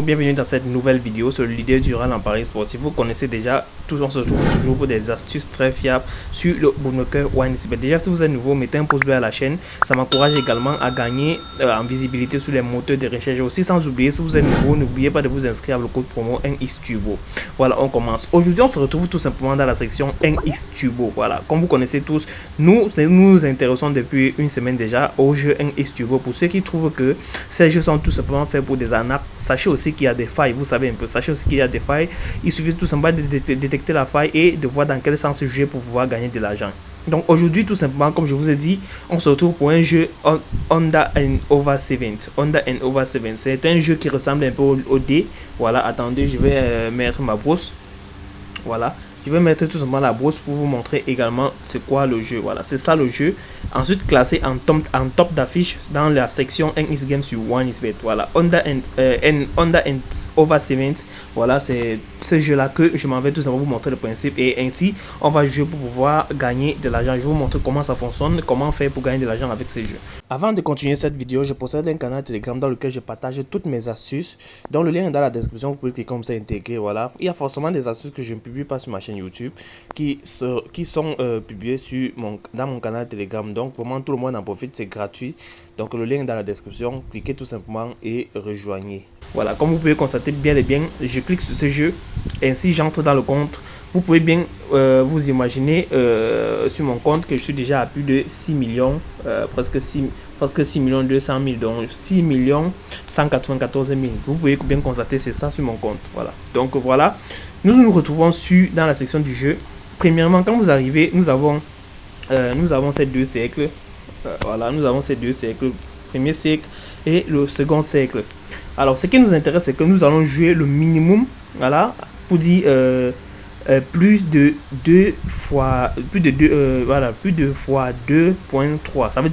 Bienvenue dans cette nouvelle vidéo sur le leader durant en paris sportif. Vous connaissez déjà, tous on se retrouve toujours pour des astuces très fiables sur le bookmaker OneXBet. Déjà, si vous êtes nouveau, mettez un pouce bleu à la chaîne. Ça m'encourage également à gagner en visibilité sur les moteurs de recherche. Aussi, sans oublier, si vous êtes nouveau, n'oubliez pas de vous inscrire avec le code promo NXTurbo. Voilà, on commence. Aujourd'hui, on se retrouve tout simplement dans la section NXTurbo. Voilà, comme vous connaissez tous, nous nous intéressons depuis une semaine déjà au jeu NXTurbo. Pour ceux qui trouvent que ces jeux sont tout simplement faits pour des arnaques, sachez aussi qu'il y a des failles, vous savez un peu, sachez aussi qu'il y a des failles. Il suffit tout simplement de détecter la faille et de voir dans quel sens jouer pour pouvoir gagner de l'argent. Donc aujourd'hui, tout simplement, comme je vous ai dit, on se retrouve pour un jeu Under and Over 7. Under and Over 7, c'est un jeu qui ressemble un peu au dé. Voilà, attendez, je vais mettre ma brosse. Voilà, je vais mettre tout simplement la brosse pour vous montrer également c'est quoi le jeu. Voilà, c'est ça le jeu. Ensuite, classé en top d'affiche dans la section NX Games sur OneXBet. Voilà, Under and Over 7. Voilà, c'est ce jeu là que je m'en vais tout simplement vous montrer le principe. Et ainsi, on va jouer pour pouvoir gagner de l'argent. Je vais vous montrer comment ça fonctionne, comment faire pour gagner de l'argent avec ces jeux. Avant de continuer cette vidéo, je possède un canal Telegram dans lequel je partage toutes mes astuces. Dans le lien est dans la description, vous pouvez cliquer comme ça, intégrer. Voilà, il y a forcément des astuces que je ne publie pas sur ma chaîne YouTube qui sont publiées dans mon canal Telegram. Donc vraiment tout le monde en profite, c'est gratuit. Donc le lien est dans la description, cliquez tout simplement et rejoignez. Voilà, comme vous pouvez constater bien et bien, je clique sur ce jeu, ainsi j'entre dans le compte. Vous pouvez bien vous imaginer sur mon compte que je suis déjà à plus de 6 millions, presque 6 millions 200 000, donc 6 millions 194 000. Vous pouvez bien constater, c'est ça sur mon compte. Voilà. Donc voilà, nous nous retrouvons dans la section du jeu. Premièrement, quand vous arrivez, nous avons ces deux cercles. Voilà, nous avons ces deux cercles, premier cercle et le second cercle. Alors, ce qui nous intéresse, c'est que nous allons jouer le minimum, voilà, pour dire plus de 2 fois 2.3. Ça veut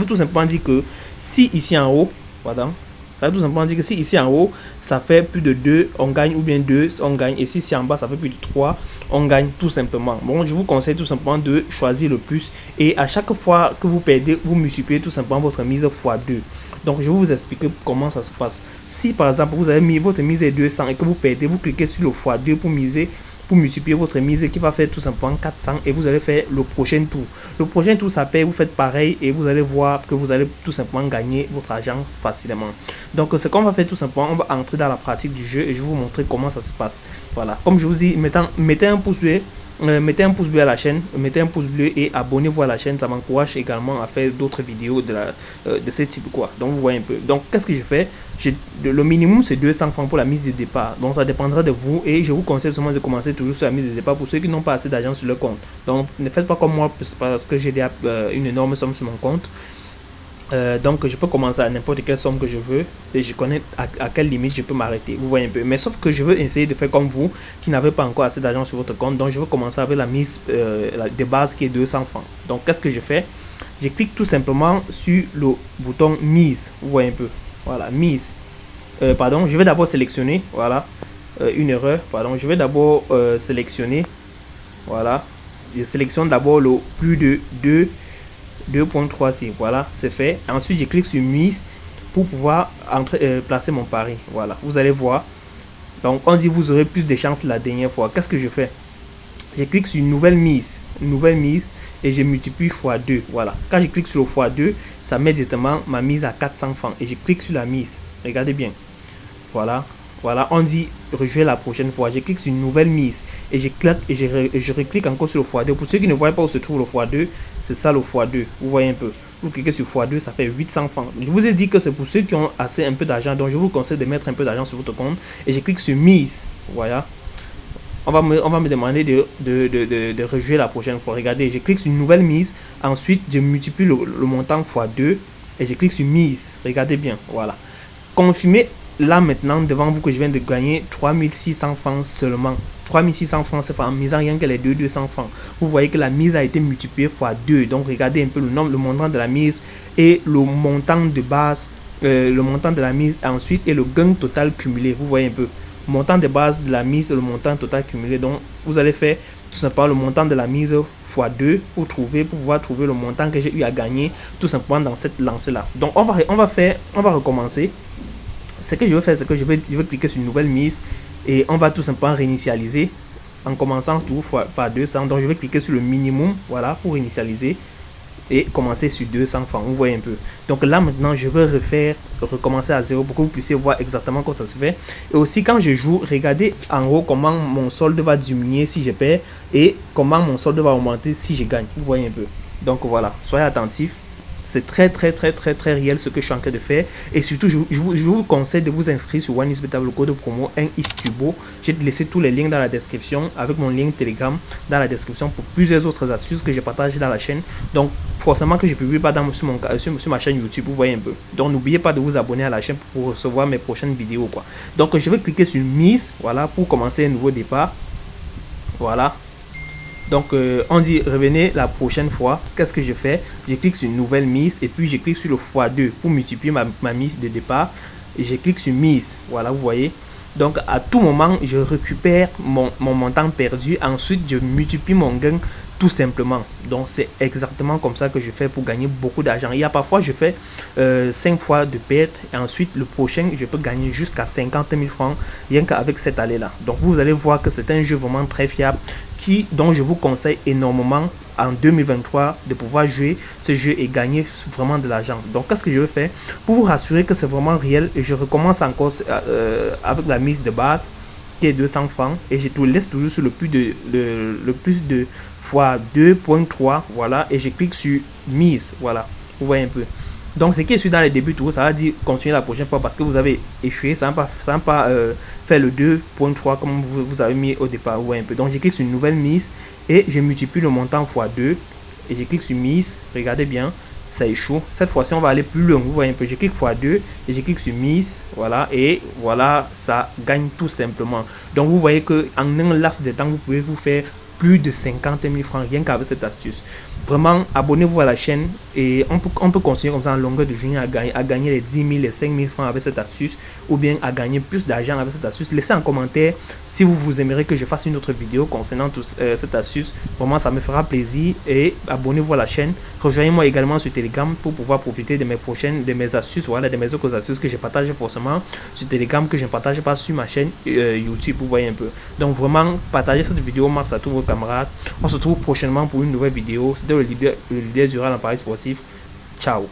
tout simplement dire que si ici en haut, voilà, ça veut tout simplement dire que si ici en haut ça fait plus de 2, on gagne, ou bien 2 on gagne, et si ici en bas ça fait plus de 3, on gagne tout simplement. Bon, je vous conseille tout simplement de choisir le plus, et à chaque fois que vous perdez, vous multipliez tout simplement votre mise x2. Donc je vais vous expliquer comment ça se passe. Si par exemple vous avez mis votre mise est 200 et que vous perdez, vous cliquez sur le x2 pour multiplier votre mise qui va faire tout simplement 400, et vous allez faire le prochain tour. Le prochain tour ça paye, vous faites pareil et vous allez voir que vous allez tout simplement gagner votre argent facilement. Donc ce qu'on va faire tout simplement, on va entrer dans la pratique du jeu et je vais vous montrer comment ça se passe. Voilà, comme je vous dis, mettez un pouce bleu. Mettez un pouce bleu à la chaîne, mettez un pouce bleu et abonnez-vous à la chaîne, ça m'encourage également à faire d'autres vidéos de ce type quoi. Donc vous voyez un peu. Donc qu'est-ce que je fais? Le minimum c'est 200 francs pour la mise de départ. Donc ça dépendra de vous, et je vous conseille seulement de commencer toujours sur la mise de départ pour ceux qui n'ont pas assez d'argent sur leur compte. Donc ne faites pas comme moi parce que j'ai déjà une énorme somme sur mon compte. Donc je peux commencer à n'importe quelle somme que je veux, et je connais à quelle limite je peux m'arrêter, vous voyez un peu. Mais sauf que je veux essayer de faire comme vous qui n'avez pas encore assez d'argent sur votre compte. Donc je vais commencer avec la mise de base qui est 200 francs. Donc qu'est-ce que je fais? Je clique tout simplement sur le bouton mise, vous voyez un peu. Voilà, mise. Pardon, je vais d'abord sélectionner, voilà, une erreur, pardon, je vais d'abord sélectionner, voilà, je sélectionne d'abord le plus de 2.36, voilà, c'est fait. Ensuite je clique sur mise pour pouvoir placer mon pari. Voilà, vous allez voir, donc on dit vous aurez plus de chances la dernière fois. Qu'est-ce que je fais? Je clique sur nouvelle mise et je multiplie x2. Voilà, quand je clique sur le x2, ça met directement ma mise à 400 francs et je clique sur la mise. Regardez bien, voilà, on dit rejouer la prochaine fois. Je clique sur une nouvelle mise et je clique et je reclique encore sur le x2. Pour ceux qui ne voient pas où se trouve le x2, c'est ça le x2, vous voyez un peu. Vous cliquez sur x2, ça fait 800 francs. Je vous ai dit que c'est pour ceux qui ont assez un peu d'argent, donc je vous conseille de mettre un peu d'argent sur votre compte et je clique sur mise. Voilà, on va me demander de rejouer la prochaine fois. Regardez, je clique sur une nouvelle mise, ensuite je multiplie le montant x2 et je clique sur mise. Regardez bien, voilà, confirmez. Là maintenant devant vous que je viens de gagner 3600 francs seulement. 3600 francs, c'est en misant rien que les 200 francs. Vous voyez que la mise a été multipliée fois 2. Donc regardez un peu le montant de la mise et le montant de base, le montant de la mise ensuite, et le gain total cumulé. Vous voyez un peu, montant de base de la mise et le montant total cumulé. Donc vous allez faire tout simplement le montant de la mise fois 2 pour pouvoir trouver le montant que j'ai eu à gagner tout simplement dans cette lancée là. Donc on va recommencer. ce que je vais faire, c'est que je vais cliquer sur une nouvelle mise et on va tout simplement réinitialiser en commençant toujours par 200. Donc je vais cliquer sur le minimum, voilà, pour initialiser et commencer sur 200 francs. Vous voyez un peu. Donc là maintenant je vais recommencer à zéro pour que vous puissiez voir exactement comment ça se fait. Et aussi quand je joue, regardez en haut comment mon solde va diminuer si je perds et comment mon solde va augmenter si je gagne. Vous voyez un peu. Donc voilà, soyez attentifs. C'est très réel ce que je suis en train de faire. Et surtout, je vous conseille de vous inscrire sur OneXBet avec le code promo 1xTurbo. J'ai laissé tous les liens dans la description avec mon lien Telegram dans la description pour plusieurs autres astuces que j'ai partagées dans la chaîne. Donc, forcément que je ne publie pas sur ma chaîne YouTube, vous voyez un peu. Donc, n'oubliez pas de vous abonner à la chaîne pour recevoir mes prochaines vidéos, quoi. Donc, je vais cliquer sur mise, voilà, pour commencer un nouveau départ. Voilà. Donc on dit revenez la prochaine fois. Qu'est-ce que je fais? Je clique sur une nouvelle mise et puis je clique sur le x2 pour multiplier ma mise de départ et je clique sur mise. Voilà, vous voyez. Donc à tout moment je récupère mon montant perdu, ensuite je multiplie mon gain tout simplement. Donc c'est exactement comme ça que je fais pour gagner beaucoup d'argent. Il y a parfois je fais 5 fois de perte et ensuite le prochain je peux gagner jusqu'à 50 000 francs rien qu'avec cette allée là. Donc vous allez voir que c'est un jeu vraiment très fiable dont je vous conseille énormément en 2023 de pouvoir jouer ce jeu et gagner vraiment de l'argent. Donc qu'est-ce que je vais faire pour vous rassurer que c'est vraiment réel? Et je recommence encore avec la mise de base qui est 200 francs et je te laisse toujours sur le plus de fois 2.3, voilà, et je clique sur mise. Voilà, vous voyez un peu. Donc ce qui est sur dans les débuts tout ça va dire continuer la prochaine fois parce que vous avez échoué, ça va pas faire le 2.3 comme vous avez mis au départ. Vous voyez un peu. Donc je clique sur une nouvelle mise et je multiplie le montant fois 2 et je clique sur mise. Regardez bien, ça échoue. Cette fois-ci on va aller plus loin. Vous voyez un peu. Je clique fois 2 et je clique sur mise. Voilà, et voilà, ça gagne tout simplement. Donc vous voyez que en un laps de temps vous pouvez vous faire plus de 50 000 francs rien qu'avec cette astuce. Vraiment, abonnez-vous à la chaîne et on peut continuer comme ça en longueur de journée à gagner les 10 000, les 5 000 francs avec cette astuce ou bien à gagner plus d'argent avec cette astuce. Laissez en commentaire si vous aimeriez que je fasse une autre vidéo concernant cette astuce. Vraiment, ça me fera plaisir et abonnez-vous à la chaîne. Rejoignez-moi également sur Telegram pour pouvoir profiter de mes astuces, voilà, de mes autres astuces que je partage forcément sur Telegram que je ne partage pas sur ma chaîne YouTube. Vous voyez un peu. Donc vraiment, partagez cette vidéo max à tous vos camarades. On se retrouve prochainement pour une nouvelle vidéo. C'était le leader durant l'appareil sportif. Ciao.